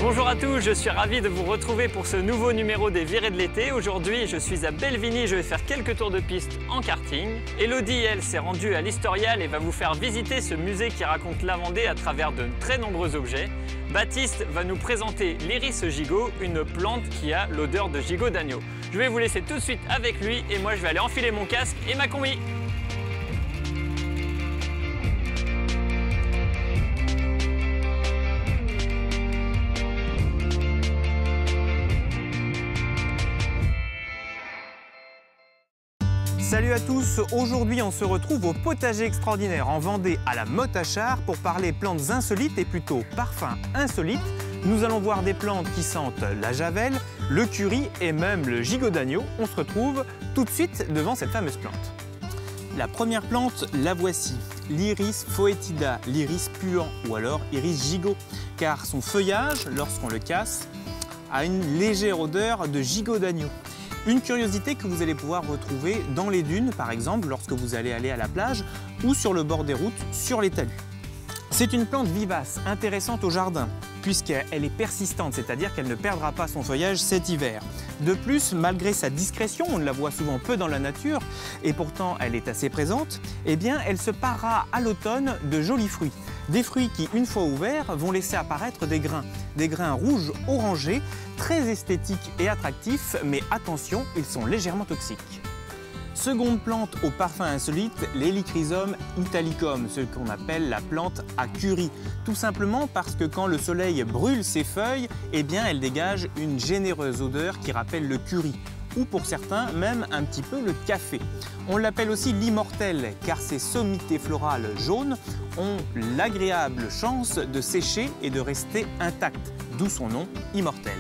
Bonjour à tous, je suis ravi de vous retrouver pour ce nouveau numéro des Virées de l'été. Aujourd'hui, je suis à Belvigny, je vais faire quelques tours de piste en karting. Elodie, elle, s'est rendue à l'Historial et va vous faire visiter ce musée qui raconte la Vendée à travers de très nombreux objets. Baptiste va nous présenter l'iris gigot, une plante qui a l'odeur de gigot d'agneau. Je vais vous laisser tout de suite avec lui et moi je vais aller enfiler mon casque et ma combi. Salut à tous, aujourd'hui on se retrouve au potager extraordinaire en Vendée à la Motte-à-Char pour parler plantes insolites et plutôt parfums insolites. Nous allons voir des plantes qui sentent la javel, le curry et même le gigot d'agneau. On se retrouve tout de suite devant cette fameuse plante. La première plante, la voici, l'iris foetida, l'iris puant ou alors iris gigot, car son feuillage, lorsqu'on le casse, a une légère odeur de gigot d'agneau. Une curiosité que vous allez pouvoir retrouver dans les dunes, par exemple, lorsque vous allez aller à la plage ou sur le bord des routes, sur les talus. C'est une plante vivace, intéressante au jardin, puisqu'elle est persistante, c'est-à-dire qu'elle ne perdra pas son feuillage cet hiver. De plus, malgré sa discrétion, on la voit souvent peu dans la nature, et pourtant elle est assez présente, eh bien elle se parera à l'automne de jolis fruits. Des fruits qui, une fois ouverts, vont laisser apparaître des grains rouges orangés, très esthétiques et attractifs, mais attention, ils sont légèrement toxiques. Seconde plante au parfum insolite, l'Helichrysum italicum, ce qu'on appelle la plante à curry. Tout simplement parce que quand le soleil brûle ses feuilles, eh bien elle dégage une généreuse odeur qui rappelle le curry, ou pour certains même un petit peu le café. On l'appelle aussi l'immortel, car ses sommités florales jaunes ont l'agréable chance de sécher et de rester intactes, d'où son nom immortel.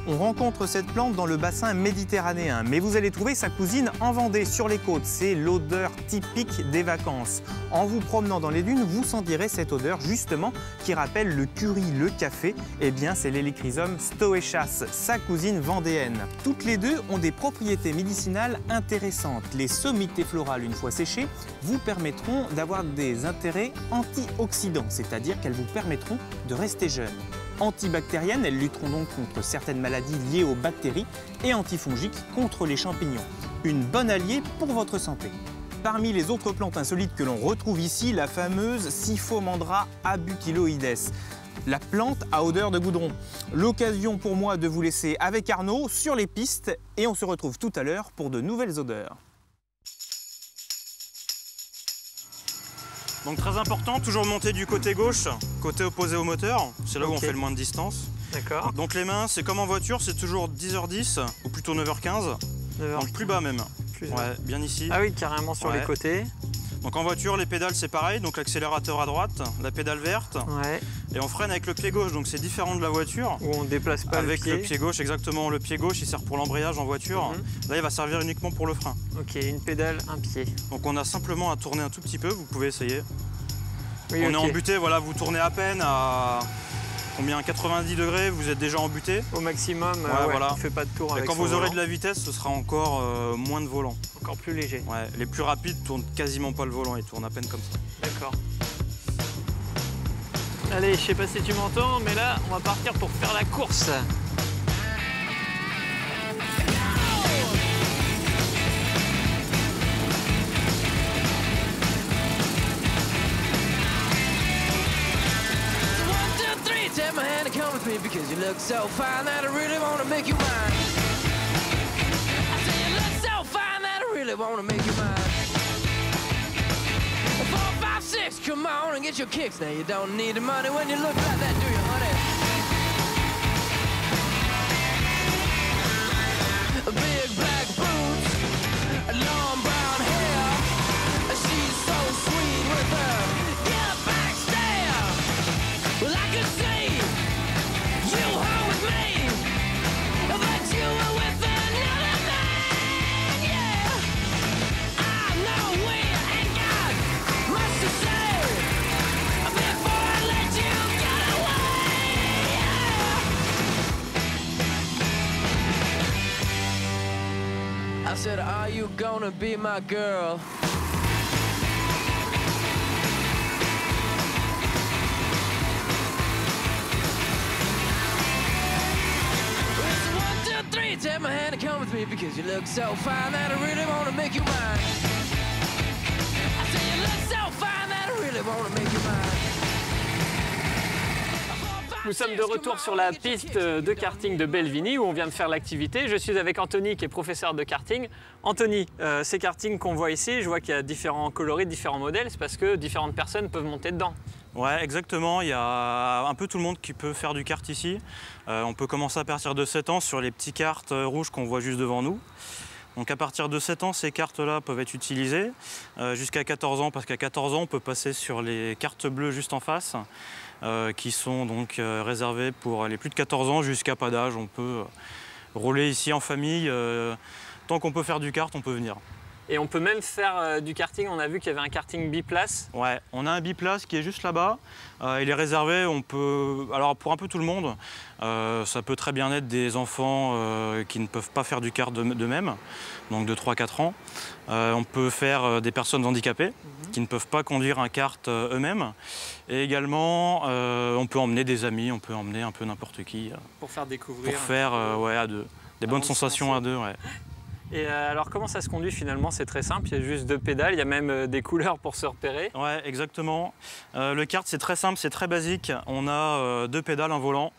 On rencontre cette plante dans le bassin méditerranéen, mais vous allez trouver sa cousine en Vendée, sur les côtes. C'est l'odeur typique des vacances. En vous promenant dans les dunes, vous sentirez cette odeur justement qui rappelle le curry, le café. Eh bien, c'est l'Helichrysum stoechas, sa cousine vendéenne. Toutes les deux ont des propriétés médicinales intéressantes. Les sommités florales, une fois séchées, vous permettront d'avoir des intérêts antioxydants, c'est-à-dire qu'elles vous permettront de rester jeune. Antibactériennes, elles lutteront donc contre certaines maladies liées aux bactéries et antifongiques contre les champignons. Une bonne alliée pour votre santé. Parmi les autres plantes insolites que l'on retrouve ici, la fameuse Scyphomandra abutyloides, la plante à odeur de goudron. L'occasion pour moi de vous laisser avec Arnaud sur les pistes et on se retrouve tout à l'heure pour de nouvelles odeurs. Donc très important, toujours monter du côté gauche, côté opposé au moteur, c'est là où on fait le moins de distance. D'accord. Donc les mains, c'est comme en voiture, c'est toujours 10h10 ou plutôt 9h15. Donc plus bas même. Ouais, bien ici. Ah oui, carrément sur les côtés. Donc en voiture, les pédales c'est pareil, donc l'accélérateur à droite, la pédale verte. Ouais. Et on freine avec le pied gauche, donc c'est différent de la voiture. Où on ne déplace pas avec le pied. Avec le pied gauche, exactement. Le pied gauche, il sert pour l'embrayage en voiture. Là, il va servir uniquement pour le frein. Ok, une pédale, un pied. Donc on a simplement à tourner un tout petit peu, vous pouvez essayer. Oui, on est en butée, voilà, vous tournez à peine à combien, 90 degrés, vous êtes déjà en butée. Au maximum, voilà. On ne fait pas de tour avec quand son vous aurez volant. de la vitesse, ce sera encore moins de volant. Encore plus léger. Ouais, les plus rapides tournent quasiment pas le volant, ils tournent à peine comme ça. D'accord. Allez, je sais pas si tu m'entends, mais là, on va partir pour faire la course. Take my hand and come with me because you look so fine that I really want to make you mine. I say you look so fine that I really want to make you mine. 4, 5, 6, come on and get your kicks. Now you don't need the money when you look like that, do you, honey? Big black boots, long brown hair. She's so sweet with her get back stare. Well, I could see said, are you gonna be my girl? Take my hand and come with me because you look so fine that I really want to make you mine. I say you look so fine that I really want to make you mine. Nous sommes de retour sur la piste de karting de Belvigny où on vient de faire l'activité. Je suis avec Anthony qui est professeur de karting. Anthony, ces kartings qu'on voit ici, je vois qu'il y a différents coloris, différents modèles. C'est parce que différentes personnes peuvent monter dedans. Ouais, exactement. Il y a un peu tout le monde qui peut faire du kart ici. On peut commencer à partir de 7 ans sur les petits karts rouges qu'on voit juste devant nous. Donc à partir de 7 ans, ces cartes-là peuvent être utilisées jusqu'à 14 ans, parce qu'à 14 ans, on peut passer sur les cartes bleues juste en face, qui sont donc réservées pour les plus de 14 ans jusqu'à pas d'âge. On peut rouler ici en famille. Tant qu'on peut faire du kart, on peut venir. Et on peut même faire du karting. On a vu qu'il y avait un karting biplace. Ouais, on a un biplace qui est juste là-bas. Il est réservé, alors pour un peu tout le monde. Ça peut très bien être des enfants qui ne peuvent pas faire du kart d'eux-mêmes, donc de 3-4 ans. On peut faire des personnes handicapées qui ne peuvent pas conduire un kart eux-mêmes. Et également, on peut emmener des amis, on peut emmener un peu n'importe qui. Pour faire découvrir. Pour faire ouais, à deux. Des bonnes sensations à deux, ouais. Et alors comment ça se conduit finalement? C'est très simple, il y a juste 2 pédales, il y a même des couleurs pour se repérer. Ouais, exactement. Le kart c'est très simple, c'est très basique. On a 2 pédales, un volant.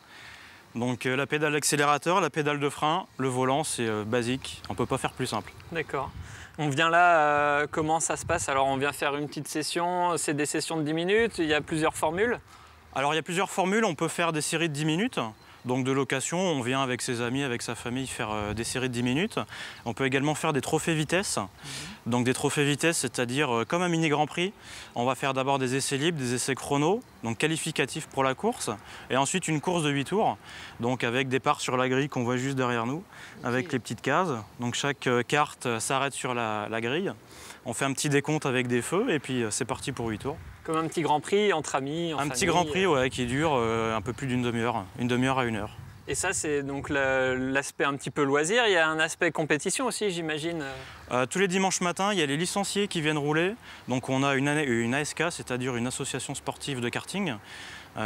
Donc la pédale d'accélérateur, la pédale de frein, le volant c'est basique, on ne peut pas faire plus simple. D'accord. On vient là, comment ça se passe? Alors on vient faire une petite session, c'est des sessions de 10 minutes, il y a plusieurs formules? Alors il y a plusieurs formules, on peut faire des séries de 10 minutes. Donc de location, on vient avec ses amis, avec sa famille faire des séries de 10 minutes. On peut également faire des trophées vitesse. Donc des trophées vitesse, c'est-à-dire comme un mini Grand Prix. On va faire d'abord des essais libres, des essais chrono, donc qualificatifs pour la course. Et ensuite une course de 8 tours, donc avec des parts sur la grille qu'on voit juste derrière nous, avec les petites cases. Donc chaque carte s'arrête sur la grille. On fait un petit décompte avec des feux et puis c'est parti pour 8 tours. Comme un petit Grand Prix entre amis, en famille. Petit Grand Prix ouais, qui dure un peu plus d'une demi-heure, une demi-heure à 1 heure. Et ça, c'est donc l'aspect un petit peu loisir. Il y a un aspect compétition aussi, j'imagine. Tous les dimanches matins, il y a les licenciés qui viennent rouler. Donc on a une ASK, c'est-à-dire une association sportive de karting,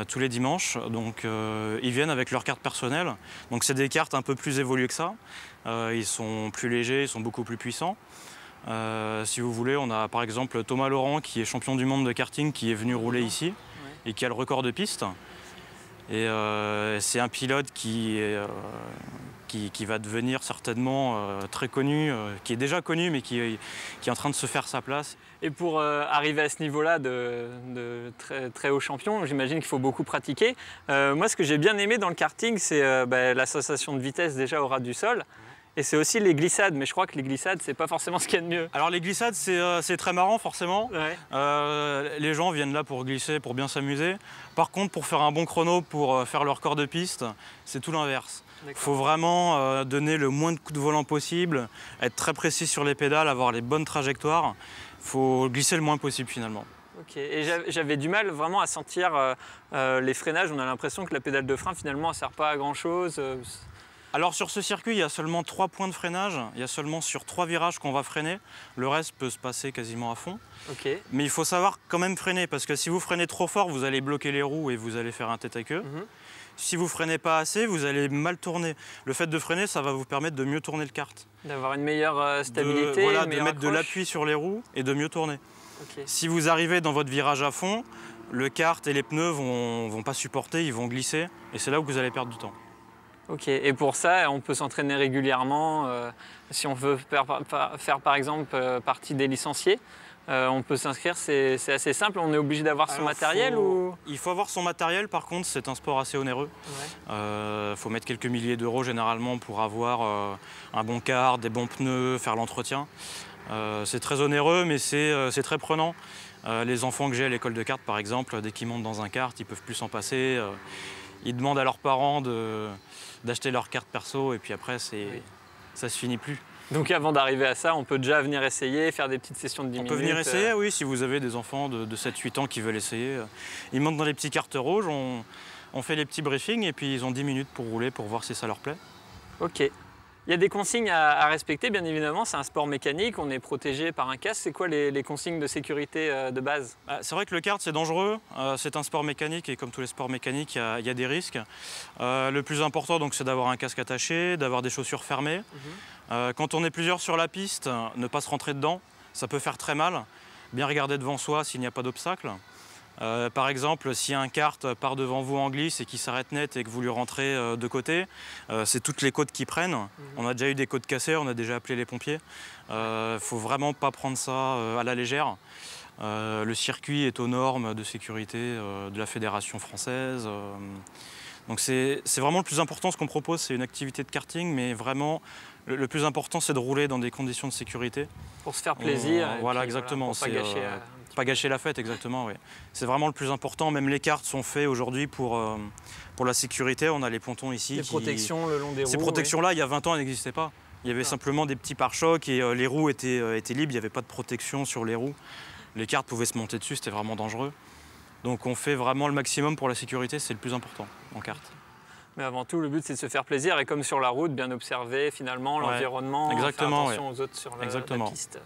tous les dimanches. Donc ils viennent avec leurs cartes personnelles. Donc c'est des cartes un peu plus évoluées que ça. Ils sont plus légers, ils sont beaucoup plus puissants. Si vous voulez, on a par exemple Thomas Laurent qui est champion du monde de karting qui est venu rouler ici et qui a le record de piste. Et c'est un pilote qui va devenir certainement très connu, qui est déjà connu mais qui est en train de se faire sa place. Et pour arriver à ce niveau-là de très, très haut champion, j'imagine qu'il faut beaucoup pratiquer. Moi, ce que j'ai bien aimé dans le karting, c'est la sensation de vitesse déjà au ras du sol. Et c'est aussi les glissades, mais je crois que les glissades, c'est pas forcément ce qu'il y a de mieux. Alors les glissades, c'est très marrant forcément. Ouais. Les gens viennent là pour glisser, pour bien s'amuser. Par contre, pour faire un bon chrono, pour faire le record de piste, c'est tout l'inverse. Il faut vraiment donner le moins de coups de volant possible, être très précis sur les pédales, avoir les bonnes trajectoires. Il faut glisser le moins possible finalement. Ok, et j'avais du mal vraiment à sentir les freinages. On a l'impression que la pédale de frein, finalement, elle ne sert pas à grand-chose. Alors sur ce circuit, il y a seulement 3 points de freinage. Il y a seulement sur 3 virages qu'on va freiner. Le reste peut se passer quasiment à fond. Okay. Mais il faut savoir quand même freiner, parce que si vous freinez trop fort, vous allez bloquer les roues et vous allez faire un tête à queue. Si vous freinez pas assez, vous allez mal tourner. Le fait de freiner, ça va vous permettre de mieux tourner le kart. D'avoir une meilleure stabilité, voilà, de mettre de l'appui sur les roues et de mieux tourner. Okay. Si vous arrivez dans votre virage à fond, le kart et les pneus vont pas supporter, ils vont glisser. Et c'est là où vous allez perdre du temps. Ok, et pour ça, on peut s'entraîner régulièrement. Si on veut faire par exemple partie des licenciés, on peut s'inscrire, c'est assez simple. On est obligé d'avoir son matériel ou... Il faut avoir son matériel, par contre, c'est un sport assez onéreux. Ouais. Faut mettre quelques milliers d'euros généralement pour avoir un bon kart, des bons pneus, faire l'entretien. C'est très onéreux, mais c'est très prenant. Les enfants que j'ai à l'école de kart, par exemple, dès qu'ils montent dans un kart, ils ne peuvent plus s'en passer. Ils demandent à leurs parents d'acheter leur carte perso et puis après, ça se finit plus. Donc avant d'arriver à ça, on peut déjà venir essayer, faire des petites sessions de 10 minutes. On peut venir essayer, oui, si vous avez des enfants de 7-8 ans qui veulent essayer. Ils montent dans les petits cartes rouges, on fait les petits briefings et puis ils ont 10 minutes pour rouler, pour voir si ça leur plaît. Ok. Il y a des consignes à respecter, bien évidemment, c'est un sport mécanique, on est protégé par un casque. C'est quoi les consignes de sécurité de base? C'est vrai que le kart c'est dangereux, c'est un sport mécanique et comme tous les sports mécaniques, il y a des risques. Le plus important donc, c'est d'avoir un casque attaché, d'avoir des chaussures fermées. Quand on est plusieurs sur la piste, ne pas se rentrer dedans, ça peut faire très mal. Bien regarder devant soi s'il n'y a pas d'obstacle. Par exemple, si un kart part devant vous en glisse et qui s'arrête net et que vous lui rentrez de côté, c'est toutes les côtes qui prennent. On a déjà eu des côtes cassées, on a déjà appelé les pompiers. Faut vraiment pas prendre ça à la légère. Le circuit est aux normes de sécurité de la Fédération française. Donc c'est vraiment le plus important, ce qu'on propose, c'est une activité de karting, mais vraiment le plus important c'est de rouler dans des conditions de sécurité. Pour se faire plaisir. Voilà, puis, exactement. Voilà, pour pas gâcher la fête, exactement. Oui. C'est vraiment le plus important. Même les karts sont faits aujourd'hui pour la sécurité. On a les pontons ici. Les protections le long des roues. Ces protections-là, il y a 20 ans, elles n'existaient pas. Il y avait simplement des petits pare-chocs et les roues étaient libres. Il n'y avait pas de protection sur les roues. Les karts pouvaient se monter dessus, c'était vraiment dangereux. Donc on fait vraiment le maximum pour la sécurité, c'est le plus important en kart. Mais avant tout, le but c'est de se faire plaisir et comme sur la route, bien observer finalement l'environnement, faire attention aux autres sur la piste.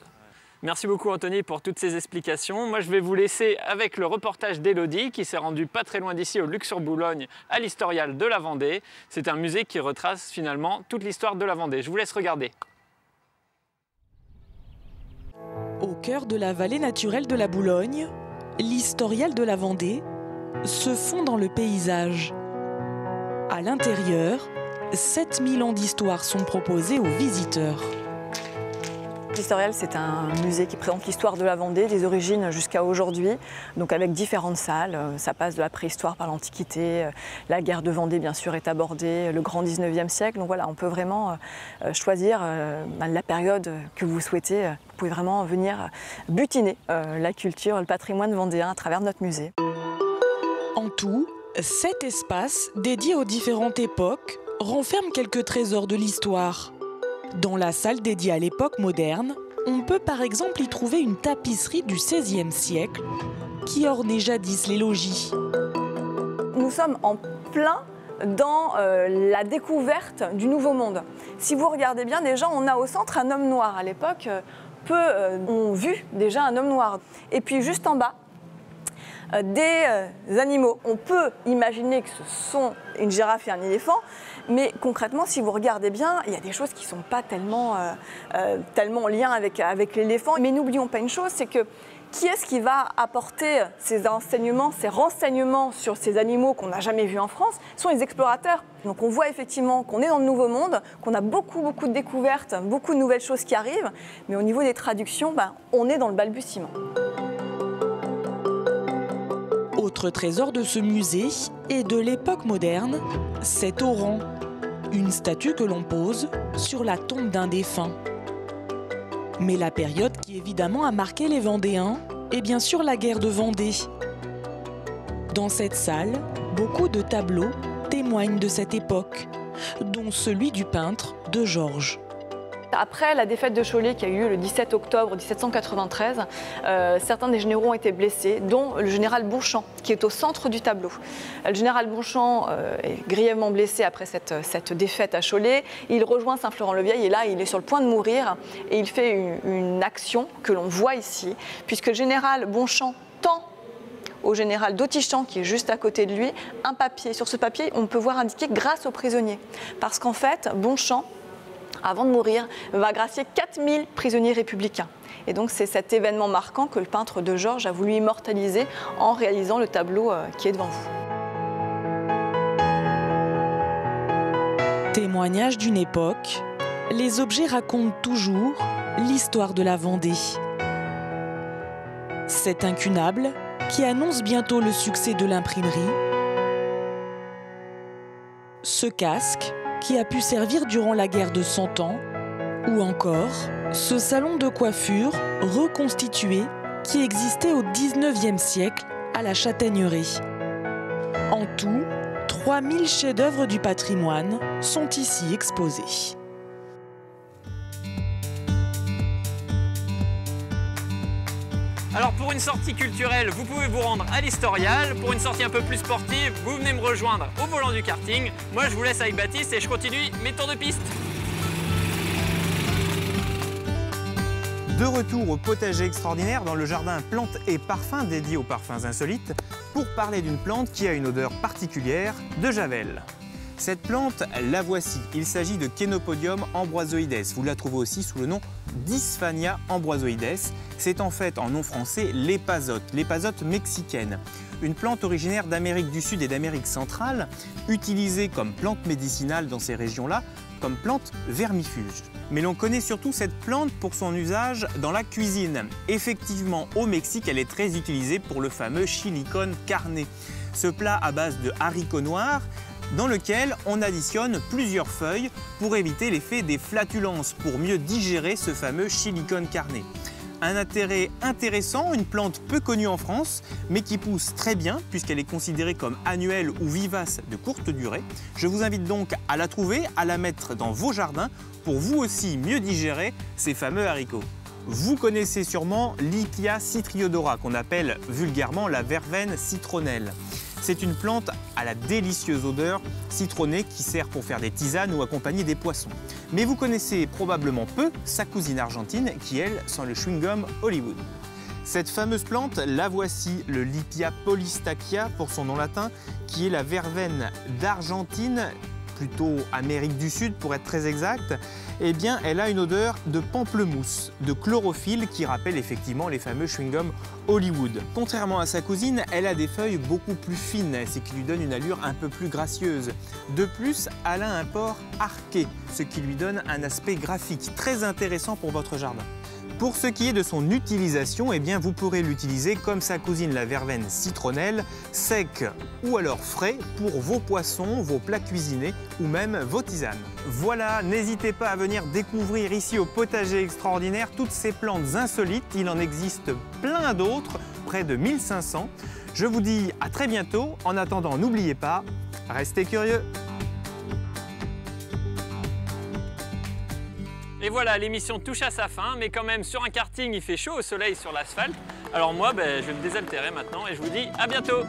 Merci beaucoup Anthony pour toutes ces explications. Moi je vais vous laisser avec le reportage d'Élodie qui s'est rendue pas très loin d'ici au Luc-sur-Boulogne à l'Historial de la Vendée. C'est un musée qui retrace finalement toute l'histoire de la Vendée. Je vous laisse regarder. Au cœur de la vallée naturelle de la Boulogne, l'Historial de la Vendée se fond dans le paysage. À l'intérieur, 7000 ans d'histoire sont proposés aux visiteurs. L'Historial, c'est un musée qui présente l'histoire de la Vendée, des origines jusqu'à aujourd'hui, donc avec différentes salles. Ça passe de la préhistoire par l'Antiquité, la guerre de Vendée, bien sûr, est abordée, le grand 19e siècle. Donc voilà, on peut vraiment choisir la période que vous souhaitez. Vous pouvez vraiment venir butiner la culture, le patrimoine vendéen à travers notre musée. En tout, 7 espaces dédiés aux différentes époques renferment quelques trésors de l'histoire. Dans la salle dédiée à l'époque moderne, on peut par exemple y trouver une tapisserie du XVIe siècle qui ornait jadis les logis. Nous sommes en plein dans la découverte du Nouveau Monde. Si vous regardez bien, déjà on a au centre un homme noir. À l'époque, peu ont vu déjà un homme noir. Et puis juste en bas, des animaux. On peut imaginer que ce sont une girafe et un éléphant, mais concrètement, si vous regardez bien, il y a des choses qui ne sont pas tellement en lien avec l'éléphant. Mais n'oublions pas une chose, c'est que qui est-ce qui va apporter ces enseignements, ces renseignements sur ces animaux qu'on n'a jamais vus en France? Ce sont les explorateurs. Donc on voit effectivement qu'on est dans le Nouveau Monde, qu'on a beaucoup de découvertes, beaucoup de nouvelles choses qui arrivent, mais au niveau des traductions, on est dans le balbutiement. Autre trésor de ce musée et de l'époque moderne, c'est Oran, une statue que l'on pose sur la tombe d'un défunt. Mais la période qui évidemment a marqué les Vendéens est bien sûr la guerre de Vendée. Dans cette salle, beaucoup de tableaux témoignent de cette époque, dont celui du peintre de Georges. Après la défaite de Cholet qui a eu lieu le 17 octobre 1793, certains des généraux ont été blessés, dont le général Bonchamp, qui est au centre du tableau. Le général Bonchamp est grièvement blessé après cette défaite à Cholet. Il rejoint Saint-Florent-le-Vieil et là, il est sur le point de mourir et il fait une action que l'on voit ici, puisque le général Bonchamp tend au général d'Autichamp, qui est juste à côté de lui, un papier. Sur ce papier, on peut voir indiqué « Grâce aux prisonniers ». Parce qu'en fait, Bonchamp, avant de mourir, va gracier 4000 prisonniers républicains. Et donc c'est cet événement marquant que le peintre de Georges a voulu immortaliser en réalisant le tableau qui est devant vous. Témoignage d'une époque, les objets racontent toujours l'histoire de la Vendée. Cet incunable qui annonce bientôt le succès de l'imprimerie. Ce casque qui a pu servir durant la guerre de 100 ans, ou encore ce salon de coiffure reconstitué qui existait au 19e siècle à la Châtaigneraie. En tout, 3000 chefs-d'œuvre du patrimoine sont ici exposés. Alors pour une sortie culturelle, vous pouvez vous rendre à l'Historial. Pour une sortie un peu plus sportive, vous venez me rejoindre au volant du karting. Moi je vous laisse avec Baptiste et je continue mes tours de piste. De retour au potager extraordinaire dans le jardin plantes et parfums dédié aux parfums insolites pour parler d'une plante qui a une odeur particulière de javel. Cette plante, la voici. Il s'agit de Chenopodium ambroisoides. Vous la trouvez aussi sous le nom d'Isphania ambroisoides. C'est en fait en nom français l'épazote mexicaine. Une plante originaire d'Amérique du Sud et d'Amérique centrale, utilisée comme plante médicinale dans ces régions-là, comme plante vermifuge. Mais l'on connaît surtout cette plante pour son usage dans la cuisine. Effectivement, au Mexique, elle est très utilisée pour le fameux chili con carne. Ce plat à base de haricots noirs dans lequel on additionne plusieurs feuilles pour éviter l'effet des flatulences, pour mieux digérer ce fameux chili con carne. Un intérêt intéressant, une plante peu connue en France, mais qui pousse très bien puisqu'elle est considérée comme annuelle ou vivace de courte durée. Je vous invite donc à la trouver, à la mettre dans vos jardins pour vous aussi mieux digérer ces fameux haricots. Vous connaissez sûrement l'Ipia citriodora qu'on appelle vulgairement la verveine citronnelle. C'est une plante à la délicieuse odeur citronnée qui sert pour faire des tisanes ou accompagner des poissons. Mais vous connaissez probablement peu sa cousine argentine qui, elle, sent le chewing-gum Hollywood. Cette fameuse plante, la voici, le Lipia polystachya pour son nom latin, qui est la verveine d'Argentine, plutôt Amérique du Sud pour être très exact. Eh bien, elle a une odeur de pamplemousse, de chlorophylle qui rappelle effectivement les fameux chewing-gums Hollywood. Contrairement à sa cousine, elle a des feuilles beaucoup plus fines, ce qui lui donne une allure un peu plus gracieuse. De plus, elle a un port arqué, ce qui lui donne un aspect graphique très intéressant pour votre jardin. Pour ce qui est de son utilisation, eh bien vous pourrez l'utiliser comme sa cousine la verveine citronnelle, sec ou alors frais pour vos poissons, vos plats cuisinés ou même vos tisanes. Voilà, n'hésitez pas à venir découvrir ici au potager extraordinaire toutes ces plantes insolites. Il en existe plein d'autres, près de 1500. Je vous dis à très bientôt. En attendant, n'oubliez pas, restez curieux. Et voilà, l'émission touche à sa fin, mais quand même sur un karting, il fait chaud au soleil sur l'asphalte. Alors moi, je vais me désaltérer maintenant et je vous dis à bientôt.